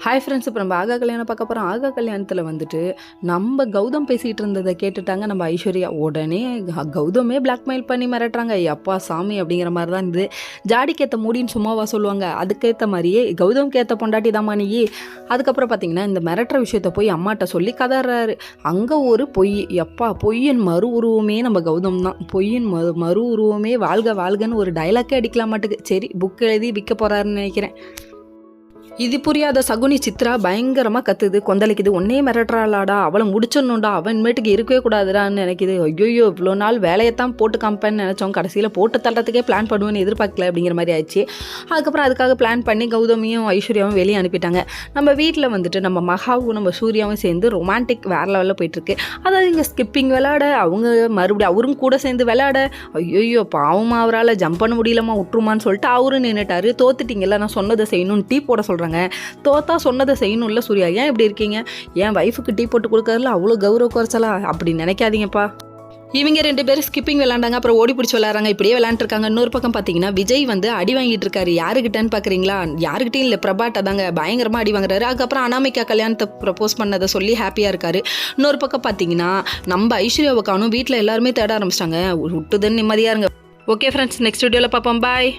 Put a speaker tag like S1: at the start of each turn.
S1: Hi friends, இப்போ நம்ம ஆகா கல்யாணம் பார்க்க போகிறோம். ஆகா கல்யாணத்தில் வந்துட்டு நம்ம கௌதம் பேசிகிட்டு இருந்ததை கேட்டுட்டாங்க நம்ம ஐஸ்வர்யா. உடனே கௌதமே பிளாக்மெயில் பண்ணி மிரட்டுறாங்க. அப்பா சாமி அப்படிங்கிற மாதிரி தான் இருந்தது. ஜாடிக்கேற்ற மூடின்னு சும்மாவா சொல்லுவாங்க, அதுக்கேற்ற மாதிரியே கௌதம்க்கு ஏற்ற பொண்டாட்டி தான் நீ. அதுக்கப்புறம் பார்த்தீங்கன்னா இந்த மிரட்டுற விஷயத்த போய் அம்மாட்ட சொல்லி கதறாரு. அங்கே ஒரு பொய், பொய்யின் மறு உருவமே நம்ம கௌதம் தான். பொய்யின் மறு உருவமே வாழ்க வாழ்கன்னு ஒரு டைலாக்கே அடிக்கலாம் மாட்டுக்கு. சரி, புக் எழுதி விற்க போகிறாருன்னு நினைக்கிறேன். இது புரியாத சகுனி சித்ரா பயங்கரமாக கத்துது, கொந்தளிக்குது. ஒன்னே மிரட்டுறாளாடா, அவளை முடிச்சிடணும்டா, அவன்மேட்டுக்கு இருக்கவே கூடாதுடான்னு நினைக்கிது. ஐயோ, இவ்வளோ நாள் வேலையைத்தான் போட்டு காமிப்பேன்னு நினச்சோம், கடைசியில் போட்டு தள்ளத்துக்கே பிளான் பண்ணுவேன்னு எதிர்பார்க்கல அப்படிங்கிற மாதிரி ஆயிடுச்சு. அதுக்கப்புறம் அதுக்காக பிளான் பண்ணி கௌதமியும் ஐஸ்வர்யாவும் வெளியே அனுப்பிட்டாங்க. நம்ம வீட்டில் வந்துட்டு நம்ம மகாவும் நம்ம சூர்யாவும் சேர்ந்து ரொமான்டிக் வேறு லெவலில் போயிட்டுருக்கு. அதாவது இங்கே ஸ்கிப்பிங் விளையாட, அவங்க மறுபடியும் அவரும் கூட சேர்ந்து விளையாட. ஐயோ பாவமாக அவரால் ஜம்ப் பண்ண முடியலமா, விட்டுருமான்னு சொல்லிட்டு அவரும் நின்றுட்டாரு. தோத்துட்டிங்கல்ல, நான் சொன்னதை செய்யணும்னு டீ போட சொல்கிறாங்க. தோத்தா சொன்னதை செய்யணும்ல சூர்யா, ஏன் இப்படி இருக்கீங்க? என் வைஃபுக்கு டீ போட்டு கொடுக்கறதுல அவ்வளோ கௌரவ குறைச்சலா? அப்படி நினைக்காதீங்கப்பா. இவங்க 2 பேரும் ஸ்கிப்பிங் விளாண்டாங்க, அப்புறம் ஓடி பிடிச்சி விளாட்றாங்க, இப்படியே விளாண்டுருக்காங்க. இன்னொரு பக்கம் பார்த்தீங்கன்னா விஜய் வந்து அடி வாங்கிட்டு இருக்காரு. யாருக்கிட்டன்னு பார்க்குறீங்களா? யாருக்கிட்டையும் இல்லை, பிரபாட்ட தாங்க பயங்கரமாக அடி வாங்குறாரு. அதுக்கப்புறம் அனாமிகா கல்யாணத்தை ப்ரப்போஸ் பண்ணதை சொல்லி ஹாப்பியாக இருக்காரு. இன்னொரு பக்கம் பார்த்தீங்கன்னா நம்ம ஐஸ்வர்யாவை காணும், வீட்டில் எல்லாருமே தேட ஆரம்பிச்சிட்டாங்க. விட்டுதுன்னு நிம்மதியாக இருங்க. ஓகே ஃப்ரெண்ட்ஸ், நெக்ஸ்ட் வீடியோவில் பார்ப்போம். பாய்.